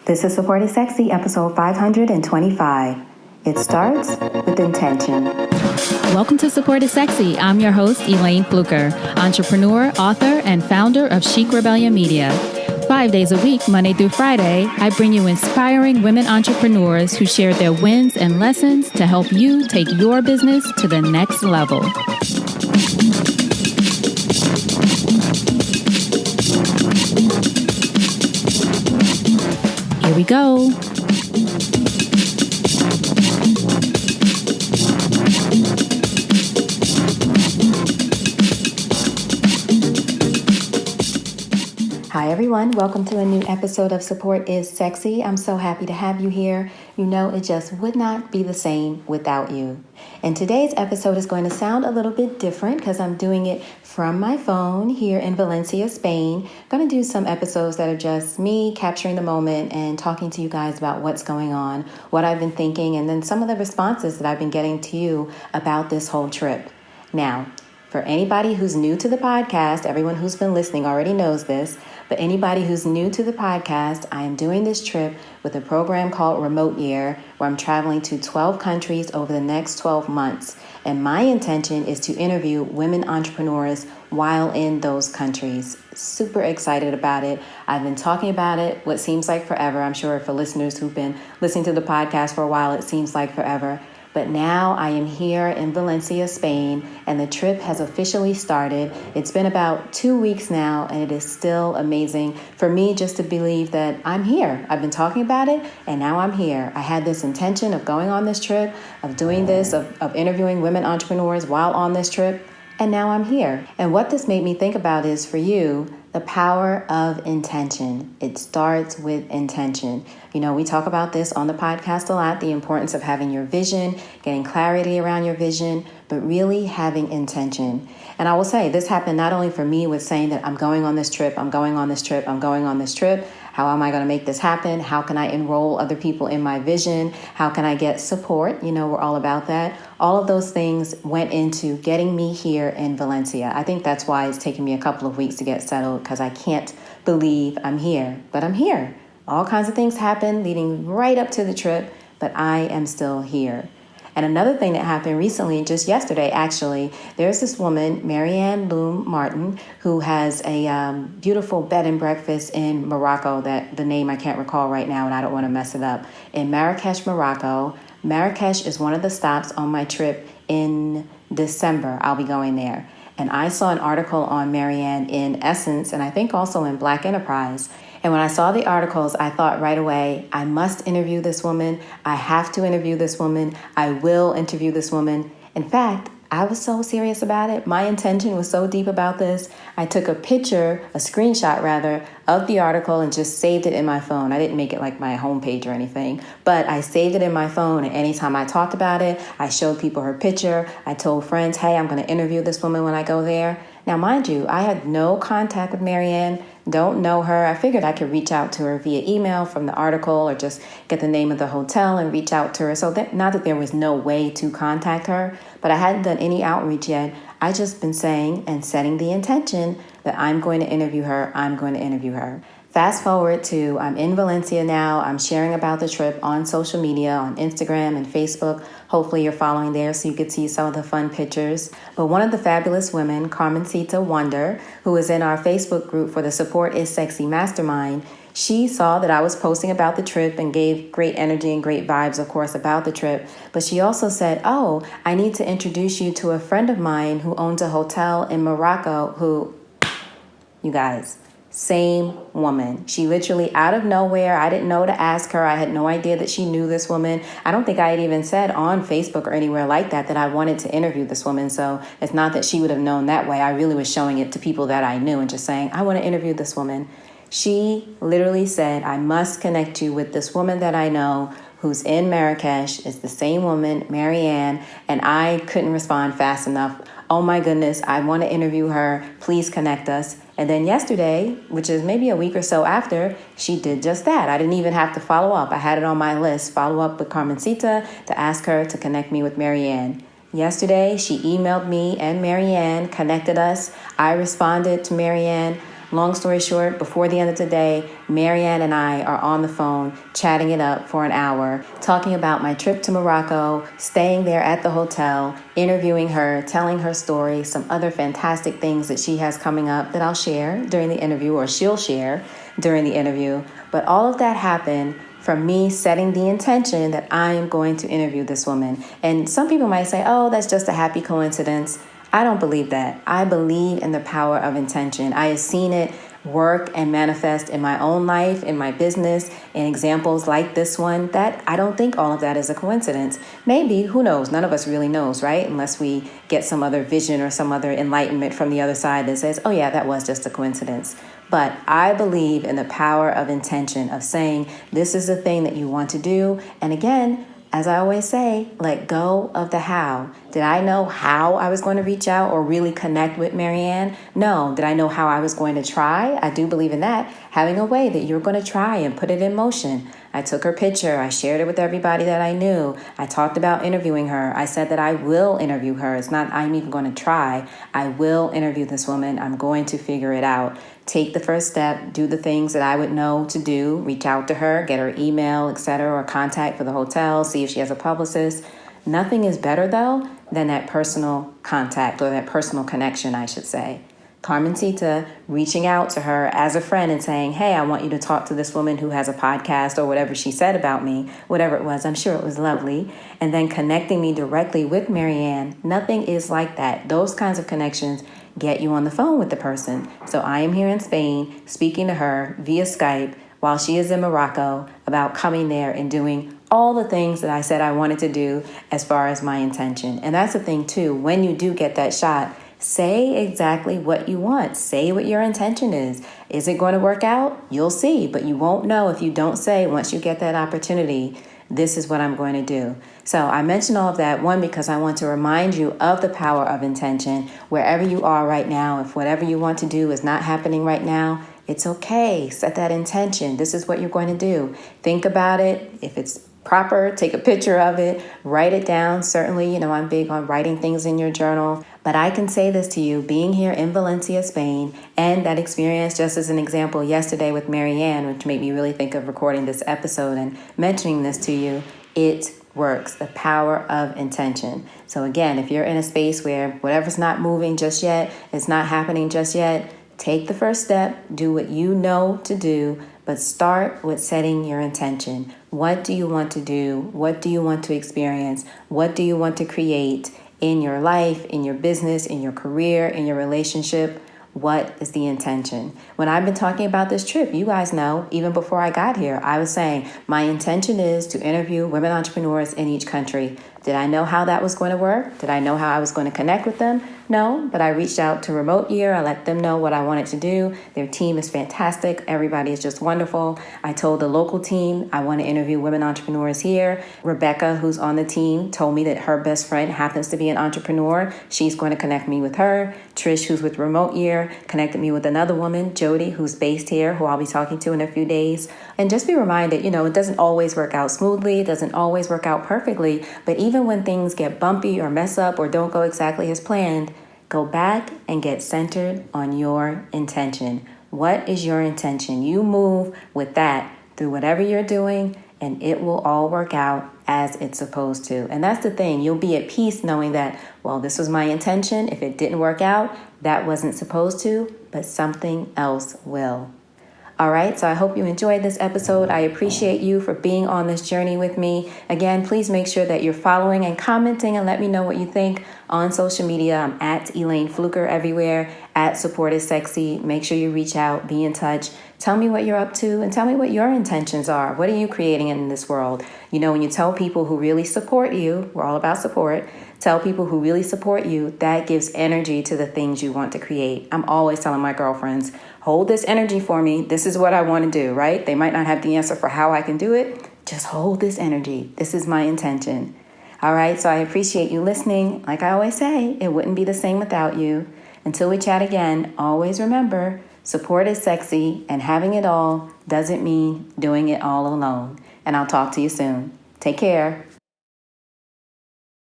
This is Support is Sexy, episode 525. It starts with intention. Welcome to Support is Sexy. I'm your host, Elayne Fluker, entrepreneur, author, and founder of Chic Rebellion Media. 5 days a week, Monday through Friday, I bring you inspiring women entrepreneurs who share their wins and lessons to help you take your business to the next level. Here we go. Hi everyone, welcome to a new episode of Support is Sexy. I'm so happy to have you here. You know, it just would not be the same without you. And today's episode is going to sound a little bit different because I'm doing it from my phone here in Valencia, Spain. I'm going to do some episodes that are just me capturing the moment and talking to you guys about what's going on, what I've been thinking, and then some of the responses that I've been getting to you about this whole trip. Now, for anybody who's new to the podcast, everyone who's been listening already knows this, but anybody who's new to the podcast, I am doing this trip with a program called Remote Year, where I'm traveling to 12 countries over the next 12 months. And my intention is to interview women entrepreneurs while in those countries. Super excited about it. I've been talking about it what seems like forever. I'm sure for listeners who've been listening to the podcast for a while, it seems like forever. But now I am here in Valencia, Spain, and the trip has officially started. It's been about 2 weeks now, and it is still amazing for me just to believe that I'm here. I've been talking about it, and now I'm here. I had this intention of going on this trip, of doing this, of interviewing women entrepreneurs while on this trip, and now I'm here. And what this made me think about is, for you, the power of intention. It starts with intention. You know, we talk about this on the podcast a lot, the importance of having your vision, getting clarity around your vision, but really having intention. And I will say this happened not only for me with saying that I'm going on this trip, I'm going on this trip, I'm going on this trip. How am I going to make this happen? How can I enroll other people in my vision? How can I get support? You know, we're all about that. All of those things went into getting me here in Valencia. I think that's why it's taken me a couple of weeks to get settled, because I can't believe I'm here, but I'm here. All kinds of things happen leading right up to the trip, but I am still here. And another thing that happened recently, just yesterday, actually, there's this woman, Marianne Loom Martin, who has a beautiful bed and breakfast in Morocco, that the name I can't recall right now, and I don't want to mess it up, in Marrakesh, Morocco. Marrakesh is one of the stops on my trip in December. I'll be going there. And I saw an article on Marianne in Essence, and I think also in Black Enterprise. And when I saw the articles, I thought right away, I must interview this woman. I have to interview this woman. I will interview this woman. In fact, I was so serious about it. My intention was so deep about this. I took a screenshot rather, of the article and just saved it in my phone. I didn't make it like my homepage or anything, but I saved it in my phone. And anytime I talked about it, I showed people her picture. I told friends, hey, I'm going to interview this woman when I go there. Now, mind you, I had no contact with Marianne, don't know her. I figured I could reach out to her via email from the article or just get the name of the hotel and reach out to her. So not that there was no way to contact her, but I hadn't done any outreach yet. I just been saying and setting the intention that I'm going to interview her. I'm going to interview her. Fast forward to I'm in Valencia now. I'm sharing about the trip on social media, on Instagram and Facebook. Hopefully you're following there so you could see some of the fun pictures. But one of the fabulous women, Carmencita Wonder, who is in our Facebook group for the Support is Sexy Mastermind, she saw that I was posting about the trip and gave great energy and great vibes, of course, about the trip. But she also said, oh, I need to introduce you to a friend of mine who owns a hotel in Morocco who, you guys, same woman. She literally out of nowhere, I didn't know to ask her. I had no idea that she knew this woman. I don't think I had even said on Facebook or anywhere like that I wanted to interview this woman. So it's not that she would have known that way. I really was showing it to people that I knew and just saying, I want to interview this woman. She literally said, I must connect you with this woman that I know who's in Marrakesh. It's the same woman, Marianne, and I couldn't respond fast enough. Oh my goodness, I want to interview her. Please connect us. And then yesterday, which is maybe a week or so after, she did just that. I didn't even have to follow up. I had it on my list, follow up with Carmencita to ask her to connect me with Marianne. Yesterday, she emailed me and Marianne, connected us. I responded to Marianne. Long story short, before the end of the day, Marianne and I are on the phone, chatting it up for an hour, talking about my trip to Morocco, staying there at the hotel, interviewing her, telling her story, some other fantastic things that she has coming up that I'll share during the interview, or she'll share during the interview. But all of that happened from me setting the intention that I am going to interview this woman. And some people might say, oh, that's just a happy coincidence. I don't believe that. I believe in the power of intention. I have seen it work and manifest in my own life, in my business, in examples like this one, that I don't think all of that is a coincidence. Maybe, who knows? None of us really knows, right? Unless we get some other vision or some other enlightenment from the other side that says, oh yeah, that was just a coincidence. But I believe in the power of intention, of saying, this is the thing that you want to do. And again, as I always say, let go of the how. Did I know how I was going to reach out or really connect with Marianne? No. Did I know how I was going to try? I do believe in that. Having a way that you're going to try and put it in motion. I took her picture. I shared it with everybody that I knew. I talked about interviewing her. I said that I will interview her. It's not I'm even going to try. I will interview this woman. I'm going to figure it out. Take the first step, do the things that I would know to do, reach out to her, get her email, etc., or contact for the hotel, see if she has a publicist. Nothing is better, though, than that personal contact, or that personal connection, I should say. Carmencita reaching out to her as a friend and saying, hey, I want you to talk to this woman who has a podcast, or whatever she said about me, whatever it was. I'm sure it was lovely. And then connecting me directly with Marianne. Nothing is like that. Those kinds of connections get you on the phone with the person. So I am here in Spain speaking to her via Skype while she is in Morocco about coming there and doing all the things that I said I wanted to do as far as my intention. And that's the thing too, when you do get that shot, say exactly what you want. Say what your intention is. Is it going to work out? You'll see, but you won't know if you don't say once you get that opportunity, this is what I'm going to do. So I mentioned all of that, one, because I want to remind you of the power of intention. Wherever you are right now, if whatever you want to do is not happening right now, it's okay. Set that intention. This is what you're going to do. Think about it. If it's proper, take a picture of it, write it down. Certainly, I'm big on writing things in your journal. But I can say this to you, being here in Valencia, Spain, and that experience, just as an example, yesterday with Marianne, which made me really think of recording this episode and mentioning this to you, it works. The power of intention. So again, if you're in a space where whatever's not moving just yet, it's not happening just yet, take the first step, do what you know to do, but start with setting your intention. What do you want to do? What do you want to experience? What do you want to create in your life, in your business, in your career, in your relationship? What is the intention? When I've been talking about this trip, you guys know, even before I got here, I was saying my intention is to interview women entrepreneurs in each country. Did I know how that was going to work? Did I know how I was going to connect with them? No, but I reached out to Remote Year. I let them know what I wanted to do. Their team is fantastic. Everybody is just wonderful. I told the local team I want to interview women entrepreneurs here. Rebecca, who's on the team, told me that her best friend happens to be an entrepreneur. She's going to connect me with her. Trish, who's with Remote Year, connected me with another woman, Jody, who's based here, who I'll be talking to in a few days. And just be reminded, it doesn't always work out smoothly. It doesn't always work out perfectly. But even when things get bumpy or mess up or don't go exactly as planned, go back and get centered on your intention. What is your intention? You move with that through whatever you're doing, and it will all work out as it's supposed to. And that's the thing. You'll be at peace knowing that, well, this was my intention. If it didn't work out, that wasn't supposed to, but something else will. All right, so I hope you enjoyed this episode. I appreciate you for being on this journey with me. Again, please make sure that you're following and commenting and let me know what you think on social media. I'm at Elayne Fluker everywhere, at supportissexy. Make sure you reach out, be in touch. Tell me what you're up to and tell me what your intentions are. What are you creating in this world? When you tell people who really support you, we're all about support, tell people who really support you, that gives energy to the things you want to create. I'm always telling my girlfriends, hold this energy for me. This is what I want to do, right? They might not have the answer for how I can do it. Just hold this energy. This is my intention. All right, so I appreciate you listening. Like I always say, it wouldn't be the same without you. Until we chat again, always remember, support is sexy, and having it all doesn't mean doing it all alone. And I'll talk to you soon. Take care.